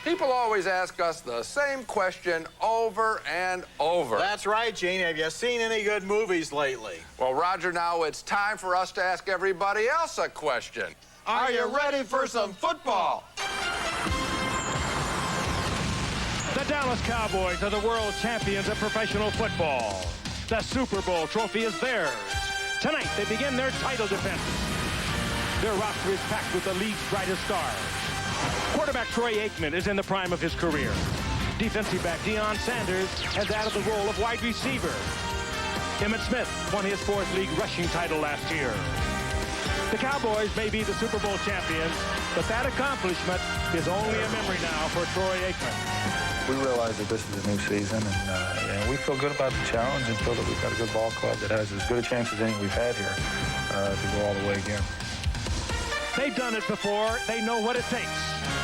People always ask us the same question over and over. That's right, Gene. Have you seen any good movies lately? Well, Roger, now it's time for us to ask everybody else a question. Are you ready for some football? The Dallas Cowboys are the world champions of professional football. The Super Bowl trophy is theirs. Tonight, they begin their title defense. Their roster is packed with the league's brightest stars. Quarterback Troy Aikman is in the prime of his career. Defensive back Deion Sanders has added the role of wide receiver. Emmitt Smith won his 4th league rushing title last year. The Cowboys may be the Super Bowl champions, but that accomplishment is only a memory now for Troy Aikman. We realize that this is a new season, and we feel good about the challenge and feel that we've got a good ball club that has as good a chance as any we've had here to go all the way again. They've done it before. They know what it takes.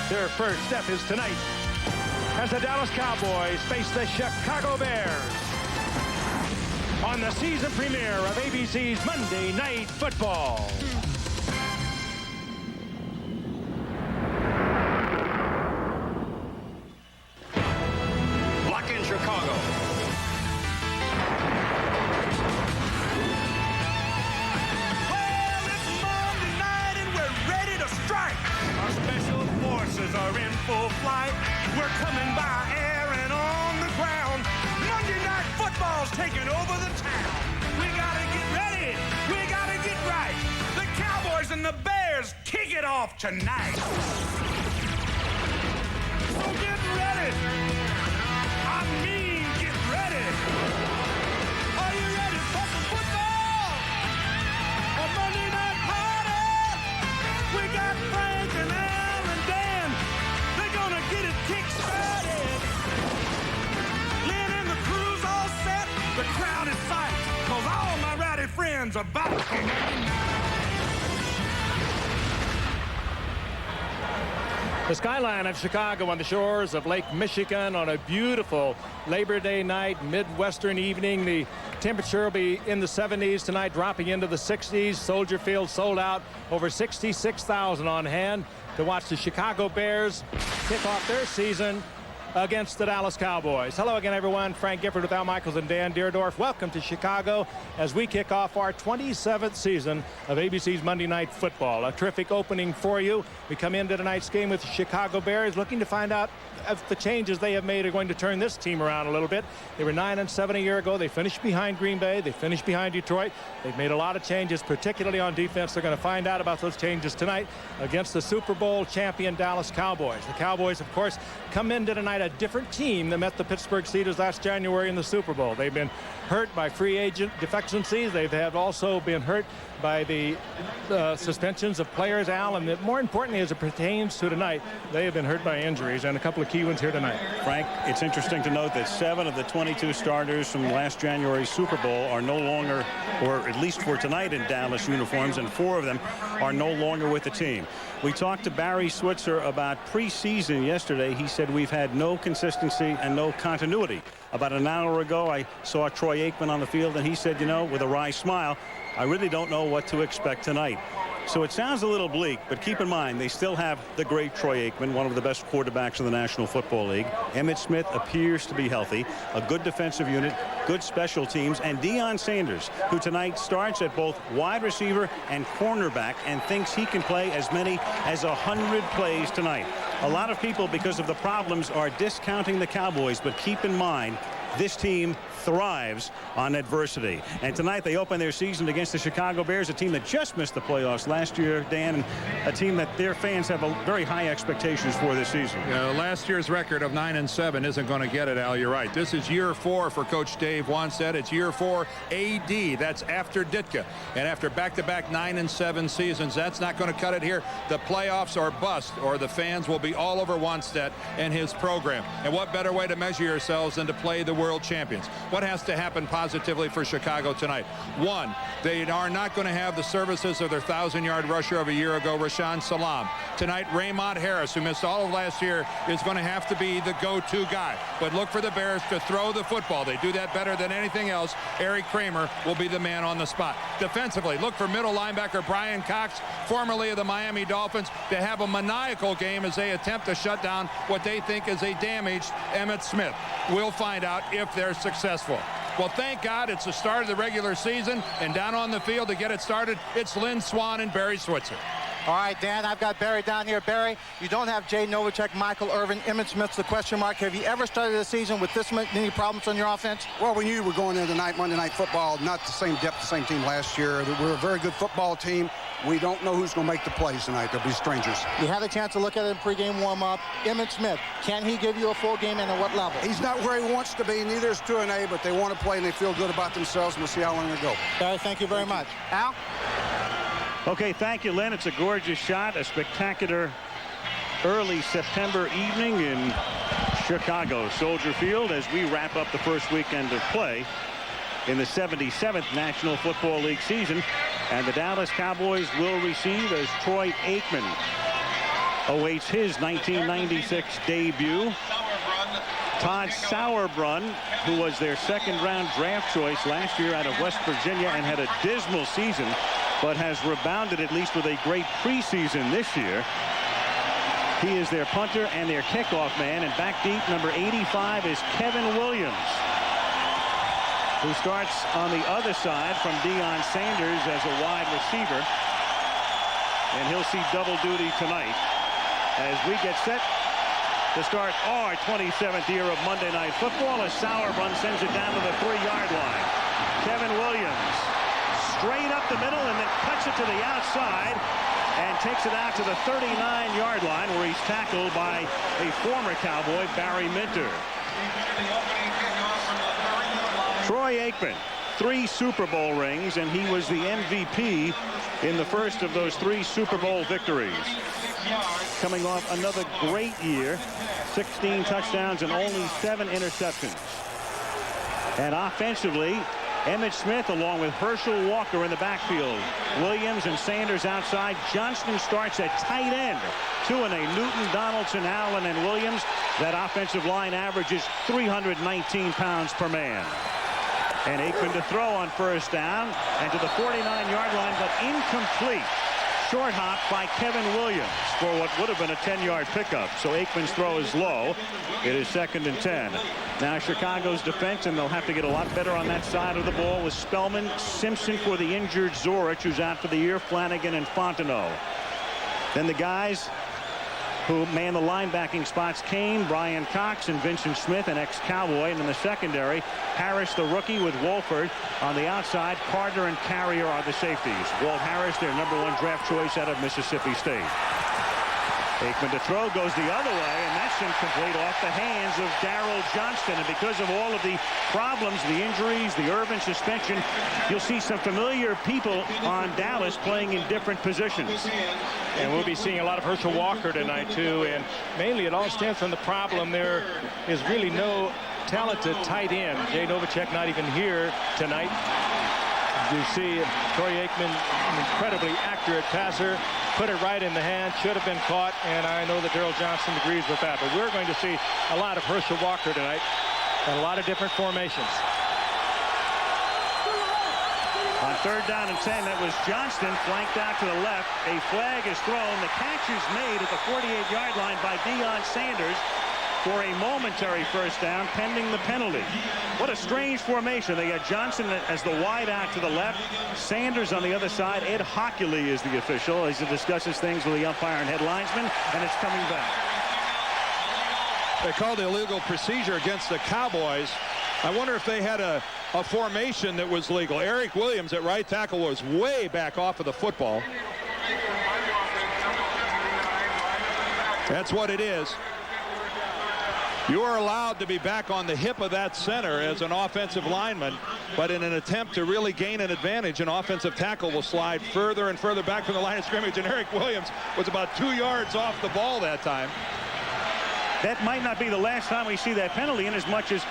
Their first step is tonight as the Dallas Cowboys face the Chicago Bears on the season premiere of ABC's Monday Night Football. Lock in Chicago. Are in full flight. We're coming by air and on the ground. Monday Night Football's taking over the town. We gotta get ready. We gotta get right. The Cowboys and the Bears kick it off tonight. So get ready. I mean, get ready. Are you ready for some football? A Monday Night Party. We got Frank and Al and Dan. Gonna get it kick-started. Lynn and the crew's all set. The crowd is psyched, cause all my rowdy friends are back for Monday night. The skyline of Chicago on the shores of Lake Michigan on a beautiful Labor Day night, Midwestern evening. The temperature will be in the 70s tonight, dropping into the 60s. Soldier Field sold out, over 66,000 on hand to watch the Chicago Bears kick off their season against the Dallas Cowboys. Hello again, everyone. Frank Gifford with Al Michaels and Dan Deerdorf. Welcome to Chicago as we kick off our 27th season of ABC's Monday Night Football. A terrific opening for you. We come into tonight's game with the Chicago Bears, looking to find out if the changes they have made are going to turn this team around a little bit. They were 9-7 a year ago. They finished behind Green Bay. They finished behind Detroit. They've made a lot of changes, particularly on defense. They're going to find out about those changes tonight against the Super Bowl champion Dallas Cowboys. The Cowboys, of course, come into tonight a different team that met the Pittsburgh Steelers last January in the Super Bowl. They've been hurt by free agent defections. They have also been hurt by the suspensions of players, Al, and more importantly, as it pertains to tonight, they have been hurt by injuries, and a couple of key ones here tonight. Frank, it's interesting to note that 7 of the 22 starters from last January's Super Bowl are no longer, or at least for tonight, in Dallas uniforms, and 4 of them are no longer with the team. We talked to Barry Switzer about preseason yesterday. He said we've had no consistency and no continuity. About an hour ago, I saw Troy Aikman on the field, and he said, you know, with a wry smile, I really don't know what to expect tonight. So it sounds a little bleak, but keep in mind, they still have the great Troy Aikman, one of the best quarterbacks in the National Football League. Emmitt Smith appears to be healthy, a good defensive unit, good special teams, and Deion Sanders, who tonight starts at both wide receiver and cornerback and thinks he can play as many as 100 plays tonight. A lot of people, because of the problems, are discounting the Cowboys, but keep in mind, this team thrives on adversity. And tonight they open their season against the Chicago Bears, a team that just missed the playoffs last year, Dan, and a team that their fans have very high expectations for this season. Last year's record of 9-7 isn't going to get it, Al. You're right. This is year 4 for Coach Dave Wanstead. It's year 4 AD. That's after Ditka. And after back-to-back 9-7 seasons, that's not going to cut it here. The playoffs are bust, or the fans will be all over Wanstead and his program. And what better way to measure yourselves than to play the world champions? What has to happen positively for Chicago tonight? One, they are not going to have the services of their 1,000-yard rusher of a year ago, Rashaan Salaam. Tonight, Raymont Harris, who missed all of last year, is going to have to be the go-to guy. But look for the Bears to throw the football. They do that better than anything else. Eric Kramer will be the man on the spot. Defensively, look for middle linebacker Brian Cox, formerly of the Miami Dolphins, to have a maniacal game as they attempt to shut down what they think is a damaged Emmitt Smith. We'll find out if they're successful. Well, thank God it's the start of the regular season, and down on the field to get it started, it's Lynn Swan and Barry Switzer. All right, Dan, I've got Barry down here. Barry, you don't have Jay Novacek, Michael Irvin, Emmitt Smith's the question mark. Have you ever started a season with this many problems on your offense? Well, we knew we were going into Monday Night Football, not the same depth, the same team last year. We're a very good football team. We don't know who's going to make the plays tonight. They'll be strangers. You had a chance to look at it in pregame warm-up. Emmitt Smith, can he give you a full game and at what level? He's not where he wants to be. Neither is 2A, but they want to play and they feel good about themselves, and we'll see how long they go. Barry, thank you very much. Al? Okay, thank you, Lynn. It's a gorgeous shot, a spectacular early September evening in Chicago Soldier Field as we wrap up the first weekend of play in the 77th National Football League season. And the Dallas Cowboys will receive as Troy Aikman awaits his 1996 debut. Todd Sauerbrunn, who was their second-round draft choice last year out of West Virginia and had a dismal season, but has rebounded at least with a great preseason this year. He is their punter and their kickoff man, and back deep, number 85 is Kevin Williams, who starts on the other side from Deion Sanders as a wide receiver, and he'll see double duty tonight as we get set to start our 27th year of Monday Night Football as Sauerbrunn sends it down to the 3-yard line. Kevin Williams straight up the middle and then cuts it to the outside and takes it out to the 39-yard line where he's tackled by a former Cowboy, Barry Minter. Troy Aikman, 3 Super Bowl rings, and he was the MVP in the first of those 3 Super Bowl victories. Coming off another great year, 16 touchdowns and only 7 interceptions. And offensively, Emmitt Smith along with Herschel Walker in the backfield. Williams and Sanders outside. Johnston starts at tight end. 2A, Newton, Donaldson, Allen, and Williams. That offensive line averages 319 pounds per man. And Aikman to throw on first down and to the 49-yard line, but incomplete. Short hop by Kevin Williams for what would have been a 10-yard pickup. So Aikman's throw is low. It is 2nd and 10. Now Chicago's defense, and they'll have to get a lot better on that side of the ball with Spellman, Simpson for the injured Zorich, who's out for the year, Flanagan and Fontenot. Then the guys who man the linebacking spots, Kane, Brian Cox, and Vincent Smith, an ex-Cowboy. And in the secondary, Harris, the rookie, with Wolford. On the outside, Carter and Carrier are the safeties. Walt Harris, their #1 draft choice out of Mississippi State. Aikman to throw, goes the other way, and that's incomplete off the hands of Darryl Johnston. And because of all of the problems, the injuries, the Irvin suspension, you'll see some familiar people on Dallas playing in different positions. And we'll be seeing a lot of Herschel Walker tonight, too. And mainly it all stems from the problem there is really no talented tight end. Jay Novacek not even here tonight. You see Troy Aikman, an incredibly accurate passer, put it right in the hand, should have been caught, and I know that Darryl Johnston agrees with that. But we're going to see a lot of Herschel Walker tonight and a lot of different formations. On 3rd down and 10, that was Johnston flanked out to the left. A flag is thrown. The catch is made at the 48-yard line by Deion Sanders for a momentary first down pending the penalty. What a strange formation. They got Johnson as the wide out to the left, Sanders on the other side. Ed Hockley is the official as he discusses things with the umpire and head linesman, and it's coming back. They called illegal procedure against the Cowboys. I wonder if they had a formation that was legal. Eric Williams at right tackle was way back off of the football. That's what it is. You are allowed to be back on the hip of that center as an offensive lineman, but in an attempt to really gain an advantage, an offensive tackle will slide further and further back from the line of scrimmage, and Eric Williams was about 2 yards off the ball that time. That might not be the last time we see that penalty, in as much as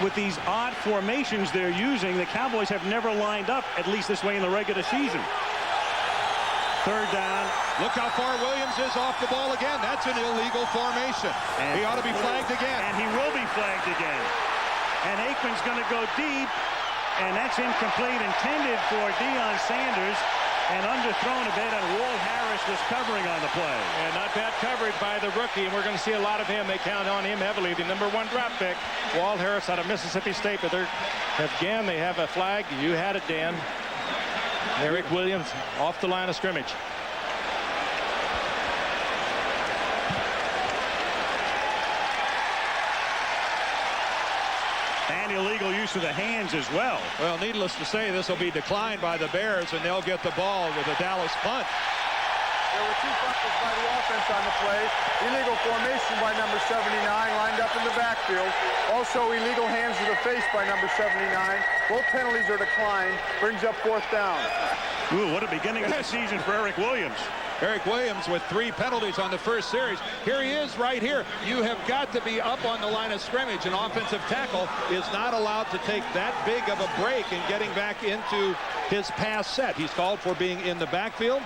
with these odd formations they're using, the Cowboys have never lined up, at least this way in the regular season. Third down. Look how far Williams is off the ball again. That's an illegal formation. He ought to be flagged again. And he will be flagged again. And Aikman's going to go deep. And that's incomplete, intended for Deion Sanders. And underthrown a bit, and Raymont Harris was covering on the play. And not bad coverage by the rookie, and we're going to see a lot of him. They count on him heavily. The #1 draft pick, Raymont Harris out of Mississippi State. But again, they have a flag. You had it, Dan. Eric Williams off the line of scrimmage. And illegal use of the hands as well. Well, needless to say, this will be declined by the Bears, and they'll get the ball with a Dallas punt. There were 2 fumbles by the offense on the play. Illegal formation by number 79, lined up in the backfield. Also illegal hands to the face by number 79. Both penalties are declined. Brings up 4th down. Ooh, what a beginning of the season for Eric Williams. Eric Williams with 3 penalties on the first series. Here he is right here. You have got to be up on the line of scrimmage. An offensive tackle is not allowed to take that big of a break in getting back into his pass set. He's called for being in the backfield.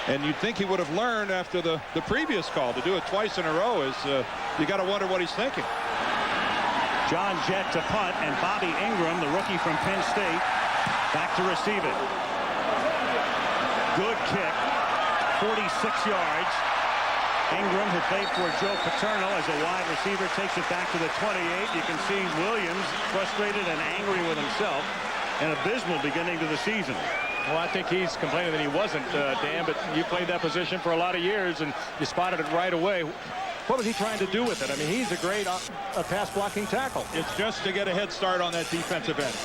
And you'd think he would have learned after the previous call. To do it twice in a row is, you got to wonder what he's thinking. John Jett to punt, and Bobby Ingram, the rookie from Penn State, back to receive it. Good kick, 46 yards. Ingram, who played for Joe Paterno as a wide receiver, takes it back to the 28. You can see Williams frustrated and angry with himself. An abysmal beginning to the season. Well, I think he's complaining that he wasn't, Dan, but you played that position for a lot of years, and you spotted it right away. What was he trying to do with it? I mean, he's a great pass-blocking tackle. It's just to get a head start on that defensive end.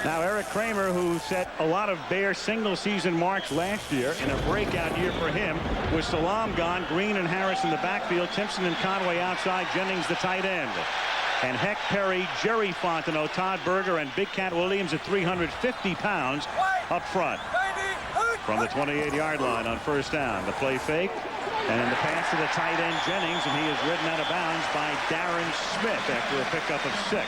Now, Eric Kramer, who set a lot of Bears single-season marks last year, in a breakout year for him, with Salam gone, Green and Harris in the backfield, Timpson and Conway outside, Jennings the tight end. And Heck Perry, Jerry Fontenot, Todd Berger, and Big Cat Williams at 350 pounds up front. From the 28-yard line on first down, the play fake. And in the pass to the tight end, Jennings, and he is ridden out of bounds by Darren Smith after a pickup of 6.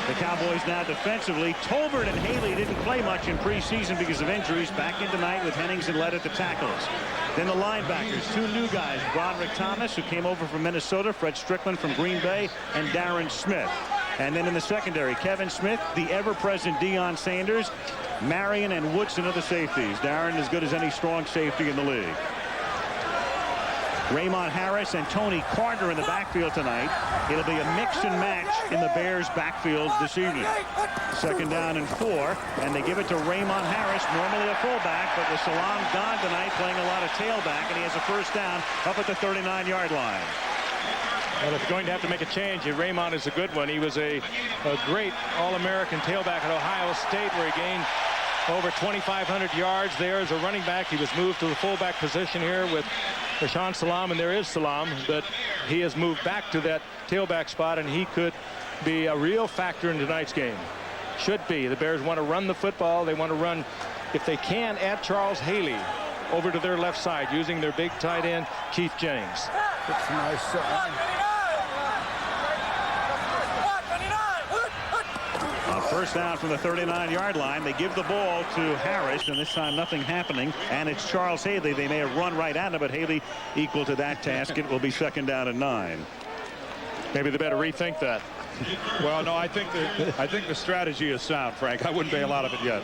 The Cowboys now defensively. Tolbert and Haley didn't play much in preseason because of injuries. Back in tonight with Hennings and Lett at the tackles. Then the linebackers, 2 new guys, Broderick Thomas, who came over from Minnesota, Fred Strickland from Green Bay, and Darren Smith. And then in the secondary, Kevin Smith, the ever-present Deion Sanders, Marion and Woodson are the safeties. Darren as good as any strong safety in the league. Raymont Harris and Tony Carter in the backfield tonight. It'll be a mix and match in the Bears backfield this evening. 2nd down and 4, and they give it to Raymont Harris, normally a fullback, but with Salam gone tonight, playing a lot of tailback, and he has a first down up at the 39-yard line. Well, if you're going to have to make a change, Raymont is a good one. He was a great All-American tailback at Ohio State, where he gained over 2,500 yards there as a running back. He was moved to the fullback position here with Rashaan Salam, and there is Salam, but he has moved back to that tailback spot, and he could be a real factor in tonight's game. Should be. The Bears want to run the football. They want to run, if they can, add Charles Haley over to their left side using their big tight end, Keith Jennings. It's a nice First down from the 39-yard line. They give the ball to Harris, and this time nothing happening. And it's Charles Haley. They may have run right at him, but Haley equal to that task. It will be 2nd down and 9. Maybe they better rethink that. Well, no, I think the strategy is sound, Frank. I wouldn't bail out of it yet.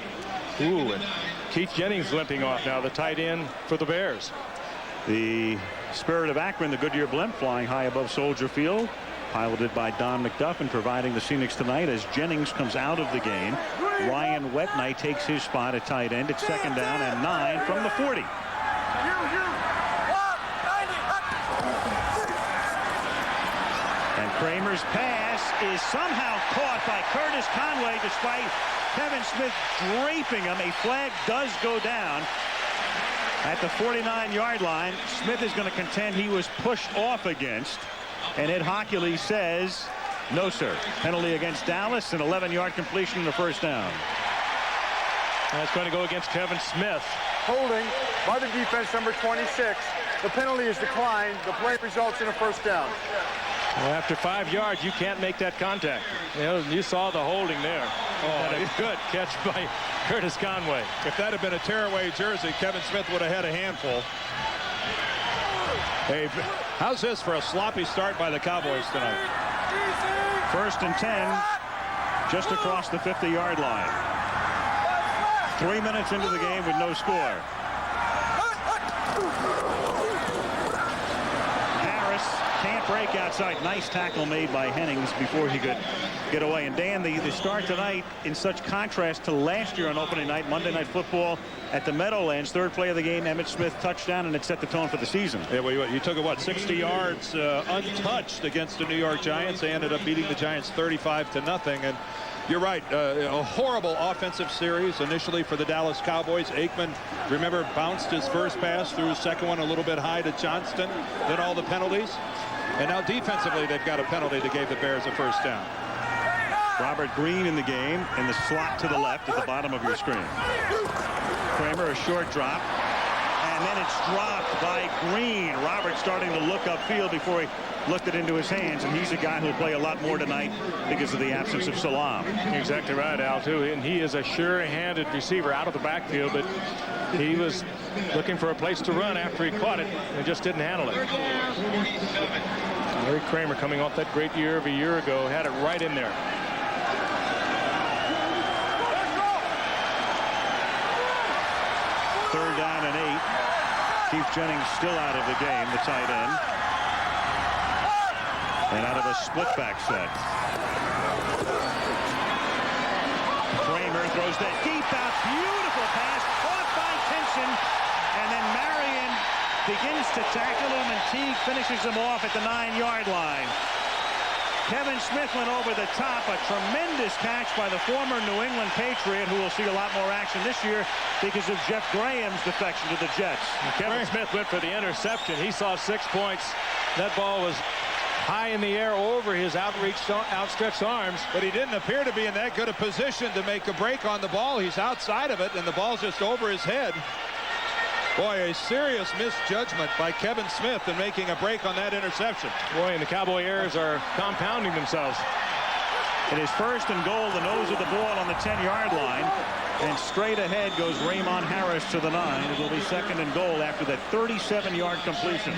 Ooh, and Keith Jennings limping off now, the tight end for the Bears. The Spirit of Akron, the Goodyear blimp, flying high above Soldier Field. Piloted by Don McDuffin, providing the scenics tonight as Jennings comes out of the game. Ryan Wetnight takes his spot at tight end. It's 2nd down and 9 from the 40. And Kramer's pass is somehow caught by Curtis Conway, despite Kevin Smith draping him. A flag does go down at the 49-yard line. Smith is going to contend he was pushed off against. And Ed Hockley says, no, sir. Penalty against Dallas, an 11-yard completion and a first down. That's going to go against Kevin Smith. holding by the defense, number 26. The penalty is declined. The play results in a first down. Well, after 5 yards, you can't make that contact. You know, you saw the holding there. And a good catch by Curtis Conway. If that had been a tearaway jersey, Kevin Smith would have had a handful. Hey, how's this for a sloppy start by the Cowboys tonight? 1st and 10, just across the 50-yard line. 3 minutes into the game with no score. Harris can't break outside. Nice tackle made by Hennings before he could get away. And Dan, the start tonight in such contrast to last year on opening night, Monday Night Football at the Meadowlands. 3rd play of the game, Emmitt Smith touchdown, and it set the tone for the season. Yeah, well, you took it, what, 60 yards untouched against the New York Giants. They ended up beating the Giants 35-0. And you're right, a horrible offensive series initially for the Dallas Cowboys. Aikman, remember, bounced his first pass, threw his second one a little bit high to Johnston, then all the penalties. And now defensively, they've got a penalty that gave the Bears a 1st down. Robert Green in the game in the slot to the left at the bottom of your screen. Kramer, a short drop, and then it's dropped by Green. Robert starting to look upfield before he looked it into his hands, and he's a guy who'll play a lot more tonight because of the absence of Salam. Exactly right, Al, too. And he is a sure-handed receiver out of the backfield, but he was looking for a place to run after he caught it and just didn't handle it. Larry Kramer, coming off that great year of a year ago, had it right in there. Third down and 8. Keith Jennings still out of the game, the tight end. And out of a split back set. Kramer throws that deep out. Beautiful pass. Caught by Timpson. And then Marion begins to tackle him, and Teague finishes him off at the 9-yard line. Kevin Smith went over the top. A tremendous catch by the former New England Patriot, who will see a lot more action this year because of Jeff Graham's defection to the Jets. Kevin Smith went for the interception. He saw 6 points. That ball was high in the air over his outstretched arms. But he didn't appear to be in that good a position to make a break on the ball. He's outside of it, and the ball's just over his head. Boy, a serious misjudgment by Kevin Smith in making a break on that interception. Boy, and the Cowboy errors are compounding themselves. It is 1st and goal, the nose of the ball on the 10-yard line. And straight ahead goes Raymont Harris to the 9. It will be 2nd and goal after that 37-yard completion.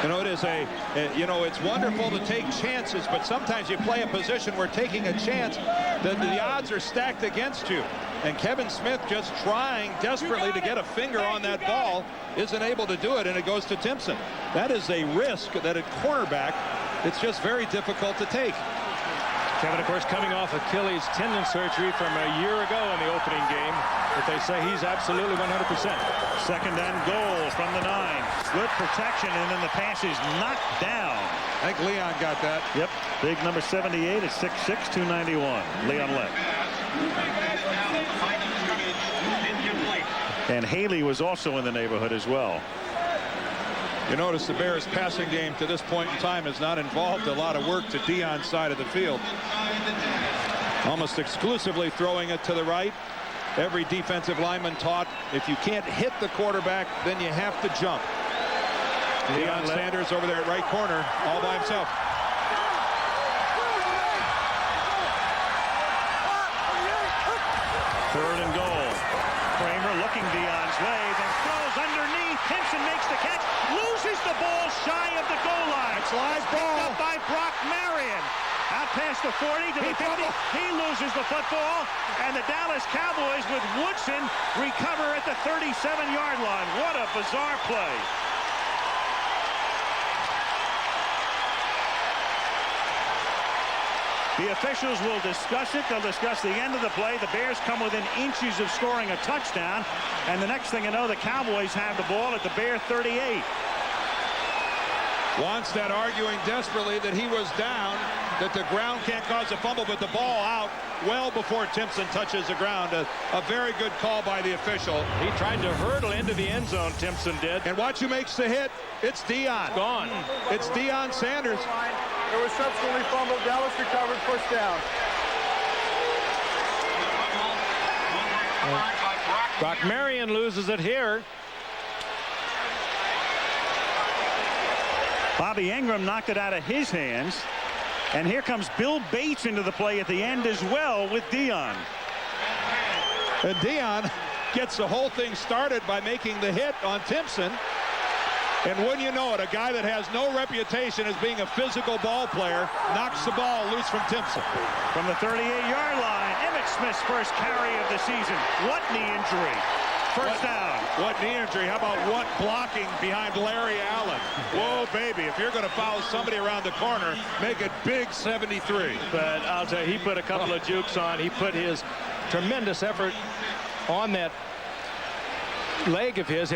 You know, it is it's wonderful to take chances, but sometimes you play a position where taking a chance, the odds are stacked against you. And Kevin Smith, just trying desperately to get a finger on that ball, isn't able to do it, and it goes to Timpson. That is a risk that at cornerback, it's just very difficult to take. Kevin, of course, coming off Achilles tendon surgery from a year ago in the opening game, but they say he's absolutely 100%. 2nd and goal from the 9. Good protection, and then the pass is knocked down. I think Leon got that. Yep. Big number 78 at 6'6", 291. Leon Lett. And Haley was also in the neighborhood as well. You notice the Bears' passing game to this point in time has not involved a lot of work to Deion's side of the field. Almost exclusively throwing it to the right. Every defensive lineman taught if you can't hit the quarterback, then you have to jump. Deion Sanders over there at right corner, all by himself. Third and goal. Kramer looking Deion's way, then throws underneath. Timpson makes the catch, loses the ball shy of the goal line. Slide ball up by Brock Marion. Out past the 40 to the 50. He loses the football, and the Dallas Cowboys with Woodson recover at the 37-yard line. What a bizarre play. The officials will discuss it. They'll discuss the end of the play. The Bears come within inches of scoring a touchdown. And the next thing you know, the Cowboys have the ball at the Bear 38. Wannstedt arguing desperately that he was down, that the ground can't cause a fumble, but the ball out well before Timpson touches the ground. A very good call by the official. He tried to hurdle into the end zone, Timpson did. And watch who makes the hit. It's Deion. Gone. It's Deion Sanders. It was subsequently fumbled. Dallas recovered, first down. Brock Marion loses it here. Bobby Ingram knocked it out of his hands. And here comes Bill Bates into the play at the end as well with Deion. And Deion gets the whole thing started by making the hit on Timpson. And wouldn't you know it, a guy that has no reputation as being a physical ball player knocks the ball loose from Timpson. From the 38-yard line, Emmitt Smith's first carry of the season. What knee injury? First down. What knee injury? How about what blocking behind Larry Allen? Whoa, baby, if you're going to foul somebody around the corner, make it big 73. But I'll tell you, he put a couple of jukes on. He put his tremendous effort on that leg of his.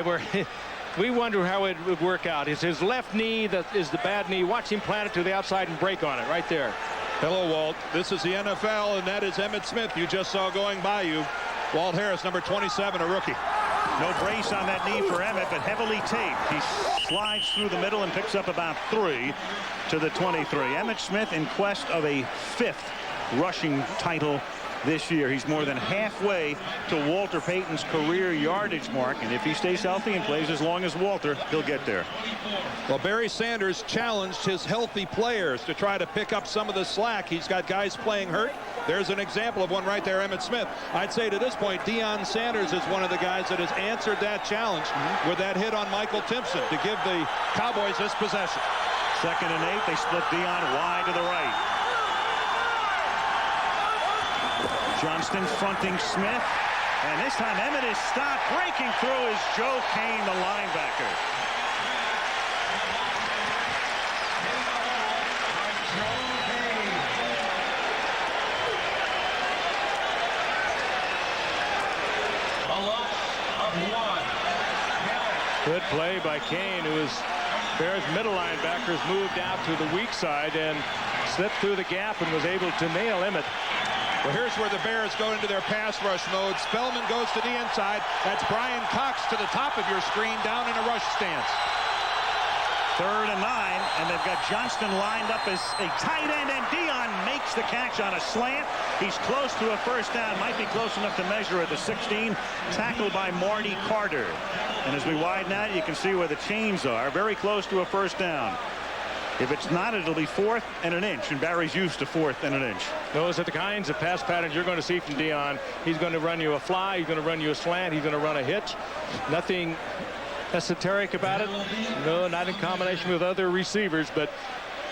We wonder how it would work out. It's his left knee that is the bad knee. Watch him plant it to the outside and break on it right there. Hello, Walt. This is the NFL, and that is Emmitt Smith you just saw going by you. Walt Harris, number 27, a rookie. No brace on that knee for Emmitt, but heavily taped. He slides through the middle and picks up about 3 to the 23. Emmitt Smith in quest of a 5th rushing title this year. He's more than halfway to Walter Payton's career yardage mark, and if he stays healthy and plays as long as Walter, he'll get there. Well, Barry Sanders challenged his healthy players to try to pick up some of the slack. He's got guys playing hurt. There's an example of one right there, Emmitt Smith. I'd say to this point, Deion Sanders is one of the guys that has answered that challenge with that hit on Michael Timpson to give the Cowboys this possession. 2nd and 8. They split Deion wide to the right. Johnston fronting Smith, and this time Emmitt is stopped. Breaking through is Joe Kane, the linebacker. Good play by Kane, who is Bears middle linebackers, moved out to the weak side and slipped through the gap and was able to nail Emmitt. Well, here's where the Bears go into their pass rush mode. Spellman goes to the inside. That's Brian Cox to the top of your screen, down in a rush stance. 3rd and 9, and they've got Johnston lined up as a tight end, and Deion makes the catch on a slant. He's close to a first down, might be close enough to measure at the 16. Tackled by Marty Carter. And as we widen out, you can see where the chains are. Very close to a first down. If it's not, it'll be 4th and an inch, and Barry's used to 4th and an inch. Those are the kinds of pass patterns you're going to see from Deion. He's going to run you a fly, he's going to run you a slant, he's going to run a hitch. Nothing esoteric about it. No, not in combination with other receivers, but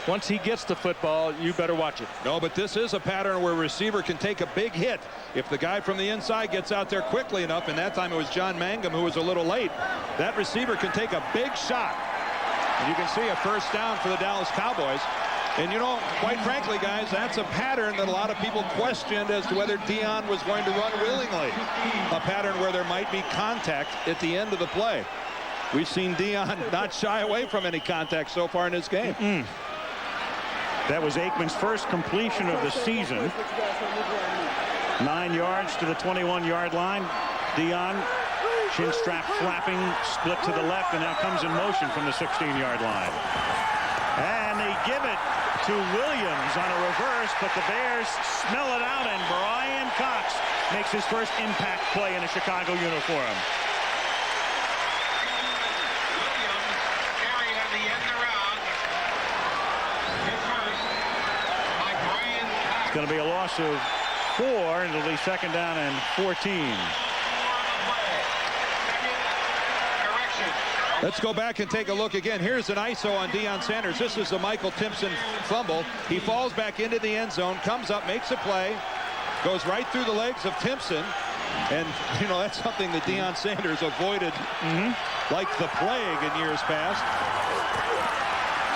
once he gets the football, you better watch it. No, but this is a pattern where a receiver can take a big hit if the guy from the inside gets out there quickly enough, and that time it was John Mangum who was a little late. That receiver can take a big shot. And you can see a first down for the Dallas Cowboys. And, you know, quite frankly, guys, that's a pattern that a lot of people questioned as to whether Deion was going to run willingly. A pattern where there might be contact at the end of the play. We've seen Deion not shy away from any contact so far in this game. That was Aikman's first completion of the season. 9 yards to the 21-yard line. Deion, chin strap flapping, split to the left, and now comes in motion from the 16-yard line. And they give it to Williams on a reverse, but the Bears smell it out, and Brian Cox makes his first impact play in a Chicago uniform. It's going to be a loss of 4, and it'll be 2nd down and 14. Let's go back and take a look again. Here's an ISO on Deion Sanders. This is the Michael Timpson fumble. He falls back into the end zone, comes up, makes a play, goes right through the legs of Timpson. And, you know, that's something that Deion Sanders avoided like the plague in years past.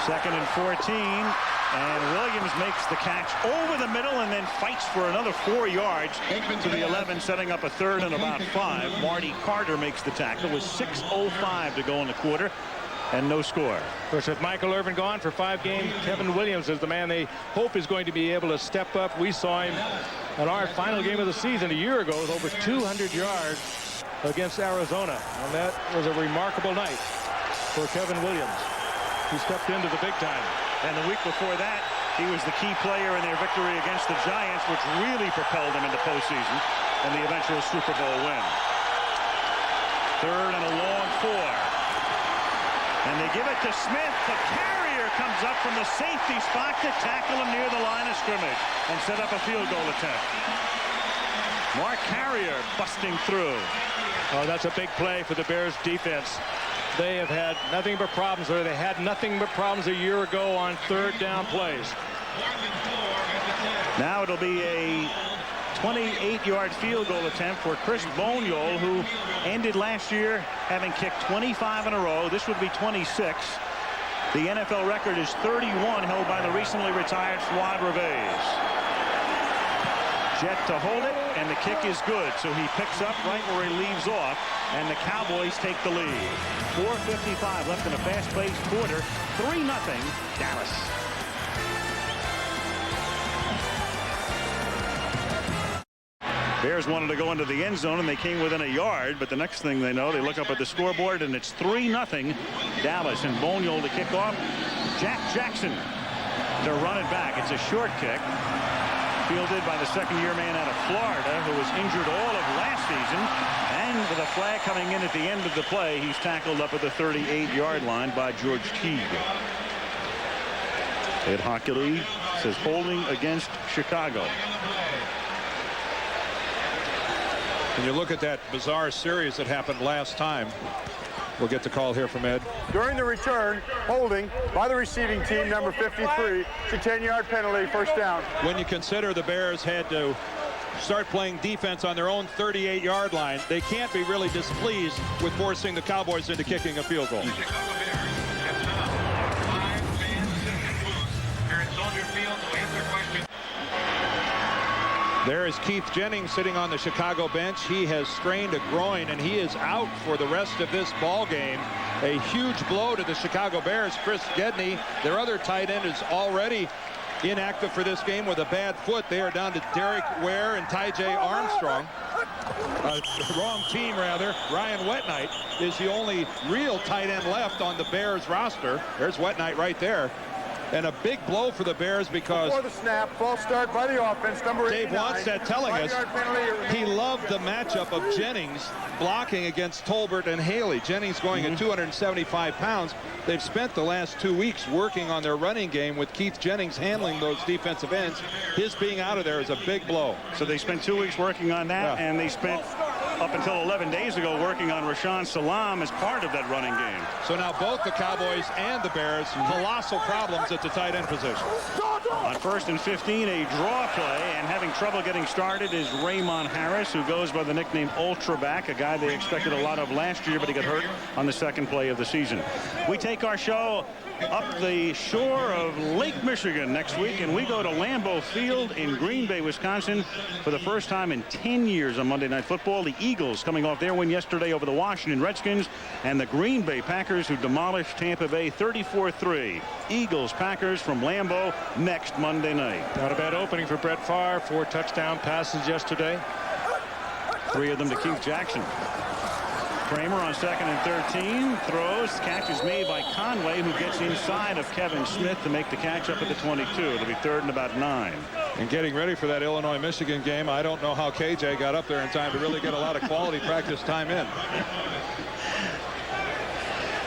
2nd and 14. And Williams makes the catch over the middle and then fights for another 4 yards to the 11, setting up a 3rd and about 5. Marty Carter makes the tackle with 6:05 to go in the quarter and no score. Of course, with Michael Irvin gone for 5 games, Kevin Williams is the man they hope is going to be able to step up. We saw him on our final game of the season a year ago with over 200 yards against Arizona. And that was a remarkable night for Kevin Williams. He stepped into the big time. And the week before that, he was the key player in their victory against the Giants, which really propelled them into postseason and the eventual Super Bowl win. 3rd and a long 4. And they give it to Smith. The carrier comes up from the safety spot to tackle him near the line of scrimmage and set up a field goal attempt. Mark Carrier busting through. Oh, that's a big play for the Bears defense. They have had nothing but problems, or they had nothing but problems a year ago on third down plays. Now it'll be a 28-yard field goal attempt for Chris Boniol, who ended last year having kicked 25 in a row. This would be 26. The NFL record is 31, held by the recently retired Fuad Reves. Jet to hold it, and the kick is good. So he picks up right where he leaves off, and the Cowboys take the lead. 4:55 left in a fast-paced quarter. 3-0 Dallas. Bears wanted to go into the end zone, and they came within a yard, but the next thing they know, they look up at the scoreboard, and it's 3-0 Dallas. And Boniol to kick off. Jack Jackson to run it back. It's a short kick, fielded by the second-year man out of Florida, who was injured all of last season. And with a flag coming in at the end of the play, he's tackled up at the 38-yard line by George Teague. Ed Hockley says holding against Chicago. And you look at that bizarre series that happened last time. We'll get the call here from Ed. During the return, holding by the receiving team, number 53. It's a 10-yard penalty, first down. When you consider the Bears had to start playing defense on their own 38-yard line, they can't be really displeased with forcing the Cowboys into kicking a field goal. There is Keith Jennings sitting on the Chicago bench. He has strained a groin, and he is out for the rest of this ball game. A huge blow to the Chicago Bears. Chris Gedney, their other tight end, is already inactive for this game with a bad foot. They are down to Derek Ware and Ty J. Armstrong. Wrong team, rather. Ryan Wetnight is the only real tight end left on the Bears roster. There's Wetnight right there. And a big blow for the Bears because before the snap, false start by the offense, number 89. Dave Wanstead telling us he loved the matchup of Jennings blocking against Tolbert and Haley. Jennings going at 275 pounds. They've spent the last 2 weeks working on their running game with Keith Jennings handling those defensive ends. His being out of there is a big blow. So they spent 2 weeks working on that, and they spent up until 11 days ago working on Rashawn Salam as part of that running game. So now both the Cowboys and the Bears, colossal problems at the tight end position. On 1st and 15, a draw play, and having trouble getting started is Raymont Harris, who goes by the nickname Ultraback, a guy they expected a lot of last year, but he got hurt on the second play of the season. We take our show up the shore of Lake Michigan next week, and we go to Lambeau Field in Green Bay, Wisconsin for the first time in 10 years on Monday Night Football. The Eagles coming off their win yesterday over the Washington Redskins, and the Green Bay Packers, who demolished Tampa Bay 34-3. Eagles Packers from Lambeau next Monday night. Not a bad opening for Brett Favre. 4 touchdown passes yesterday. 3 of them to Keith Jackson. Kramer on 2nd and 13, throws, catch is made by Conway, who gets inside of Kevin Smith to make the catch up at the 22. It'll be 3rd and about 9. And getting ready for that Illinois-Michigan game, I don't know how KJ got up there in time to really get a lot of quality practice time in.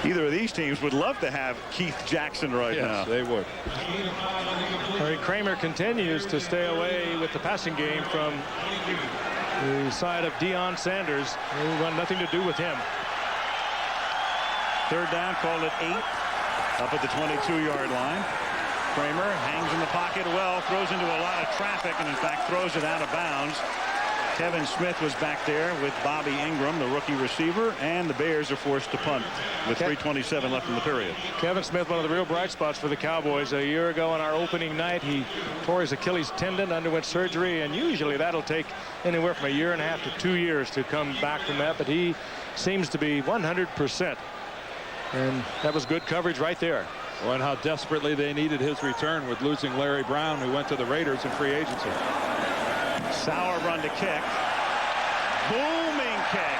Either of these teams would love to have Keith Jackson right now. Yes, they would. Kramer continues to stay away with the passing game from the side of Deion Sanders, who want nothing to do with him. 3rd down, called it 8, up at the 22-yard line. Kramer hangs in the pocket well, throws into a lot of traffic, and in fact throws it out of bounds. Kevin Smith was back there with Bobby Ingram, the rookie receiver, and the Bears are forced to punt with 3:27 left in the period. Kevin Smith, one of the real bright spots for the Cowboys. A year ago on our opening night, he tore his Achilles tendon, underwent surgery, and usually that'll take anywhere from 1.5 years to 2 years to come back from that, but he seems to be 100%. And that was good coverage right there. Well, and how desperately they needed his return with losing Larry Brown, who went to the Raiders in free agency. Sauer run to kick. Booming kick.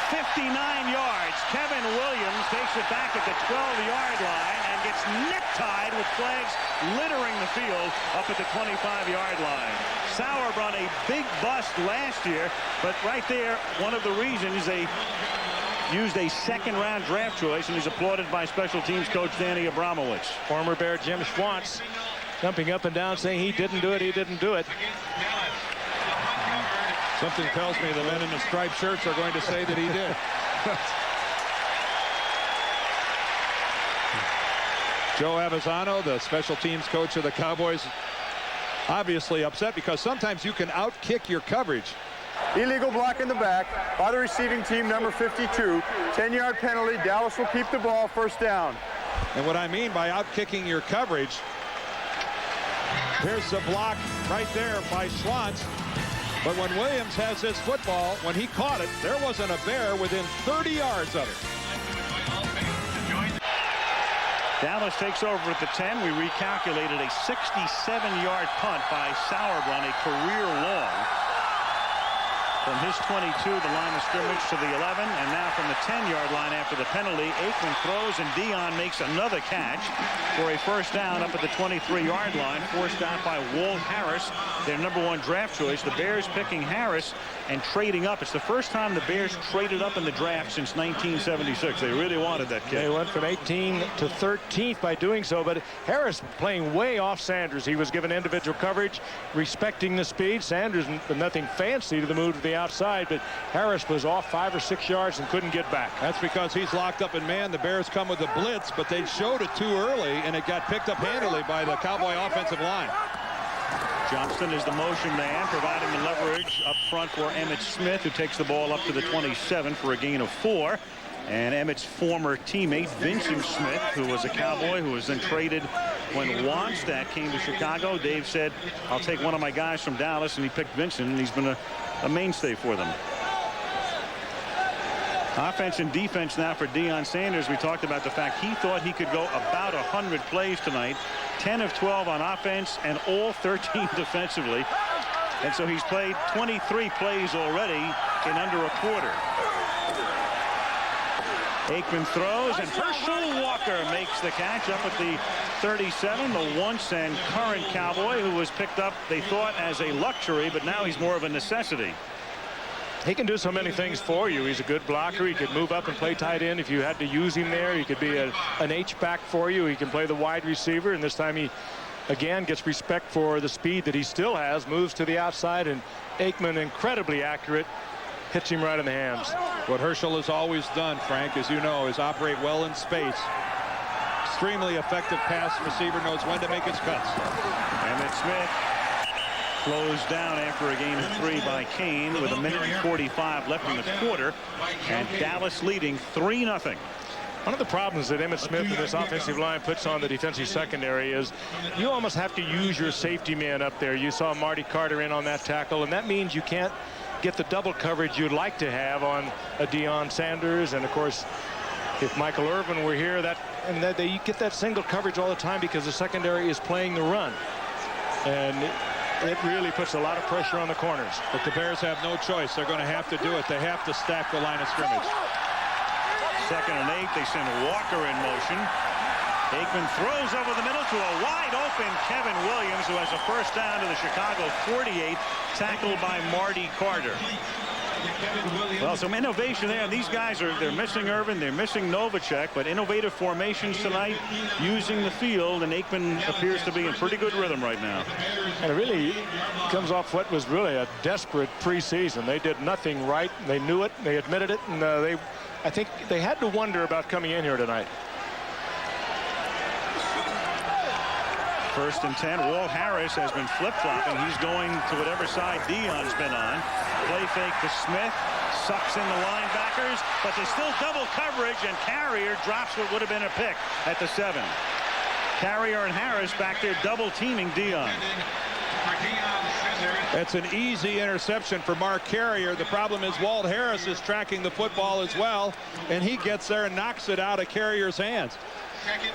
59 yards. Kevin Williams takes it back at the 12-yard line and gets necktied with flags littering the field up at the 25-yard line. Sauer run a big bust last year, but right there, one of the reasons they used a second-round draft choice, and he's applauded by special teams coach Danny Abramowitz. Former Bear Jim Schwantz jumping up and down saying he didn't do it, he didn't do it. Something tells me the men in the striped shirts are going to say that he did. Joe Avizano, the special teams coach of the Cowboys, obviously upset because sometimes you can outkick your coverage. Illegal block in the back by the receiving team, number 52. 10-yard penalty. Dallas will keep the ball, first down. And what I mean by outkicking your coverage, here's the block right there by Schwantz. But when Williams has his football, when he caught it, there wasn't a Bear within 30 yards of it. Dallas takes over at the 10. We recalculated a 67-yard punt by Sauerbrunn, a career long. From his 22, the line of scrimmage, to the 11, and now from the 10-yard line after the penalty, Aikman throws, and Deion makes another catch for a first down up at the 23-yard line, forced out by Walt Harris, their #1 draft choice. The Bears picking Harris and trading up. It's the first time the Bears traded up in the draft since 1976. They really wanted that kid. They went from 18 to 13th by doing so, but Harris playing way off Sanders. He was given individual coverage, respecting the speed. Sanders, nothing fancy to the move to the outside, but Harris was off 5 or 6 yards and couldn't get back. That's because he's locked up in man. The Bears come with a blitz, but they showed it too early, and it got picked up handily by the Cowboy offensive line. Johnston is the motion man, providing the leverage up front for Emmitt Smith, who takes the ball up to the 27 for a gain of 4. And Emmitt's former teammate, Vincent Smith, who was a Cowboy, who was then traded when Wannstedt came to Chicago. Dave said, I'll take one of my guys from Dallas, and he picked Vincent, and he's been a mainstay for them. Offense and defense now for Deion Sanders. We talked about the fact he thought he could go about 100 plays tonight. 10 of 12 on offense and all 13 defensively. And so he's played 23 plays already in under a quarter. Aikman throws, and Herschel Walker makes the catch up at the 37. The once and current Cowboy, who was picked up, they thought, as a luxury, but now he's more of a necessity. He can do so many things for you. He's a good blocker. He could move up and play tight end if you had to use him there. He could be an H-back for you. He can play the wide receiver, and this time he again gets respect for the speed that he still has, moves to the outside, and Aikman, incredibly accurate, hits him right in the hands. What Herschel has always done, Frank, as you know, is operate well in space. Extremely effective pass receiver, knows when to make his cuts. Emmitt Smith slows down after a gain of 3 by Kane with 1:45 left in the quarter, and Dallas leading 3-0. One of the problems that Emmitt Smith and this offensive line puts on the defensive secondary is you almost have to use your safety man up there. You saw Marty Carter in on that tackle, and that means you can't get the double coverage you'd like to have on a Deion Sanders. And of course, if Michael Irvin were here, they get that single coverage all the time because the secondary is playing the run, and it really puts a lot of pressure on the corners. But the Bears have no choice. They're going to have to do it. They have to stack the line of scrimmage. 2nd and 8. They send Walker in motion. Aikman throws over the middle to a wide open Kevin Williams, who has a first down to the Chicago 48, tackled by Marty Carter. Well, some innovation there. These guys they're missing Irvin, they're missing Novacek, but innovative formations tonight using the field, and Aikman appears to be in pretty good rhythm right now. And it really comes off what was really a desperate preseason. They did nothing right. They knew it. They admitted it, and I think they had to wonder about coming in here tonight. 1st and 10. Walt Harris has been flip-flopping. He's going to whatever side Deion's been on. Play fake to Smith. Sucks in the linebackers, but there's still double coverage, and Carrier drops what would have been a pick at the 7. Carrier and Harris back there double teaming Deion. It's an easy interception for Mark Carrier. The problem is Walt Harris is tracking the football as well, and he gets there and knocks it out of Carrier's hands.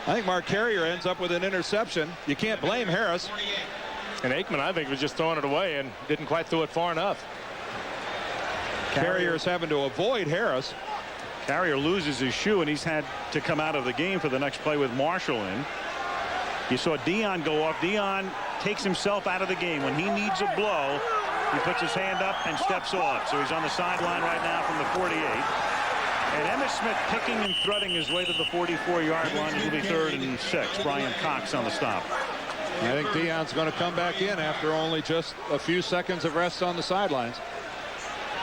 I think Mark Carrier ends up with an interception. You can't blame Harris. And Aikman, I think, was just throwing it away and didn't quite throw it far enough. Carrier's having to avoid Harris. Carrier loses his shoe, and he's had to come out of the game for the next play with Marshall in. You saw Deion go off. Deion takes himself out of the game. When he needs a blow, he puts his hand up and steps off. So he's on the sideline right now from the 48. And Emmitt Smith picking and threading his way to the 44-yard line. It'll be 3rd and 6. Brian Cox on the stop. I think Deion's going to come back in after only just a few seconds of rest on the sidelines.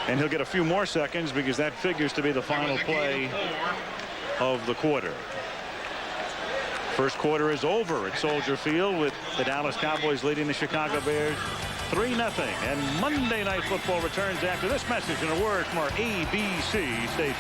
And he'll get a few more seconds because that figures to be the final play of the quarter. First quarter is over at Soldier Field with the Dallas Cowboys leading the Chicago Bears 3-0. And Monday Night Football returns after this message and a word from our ABC station.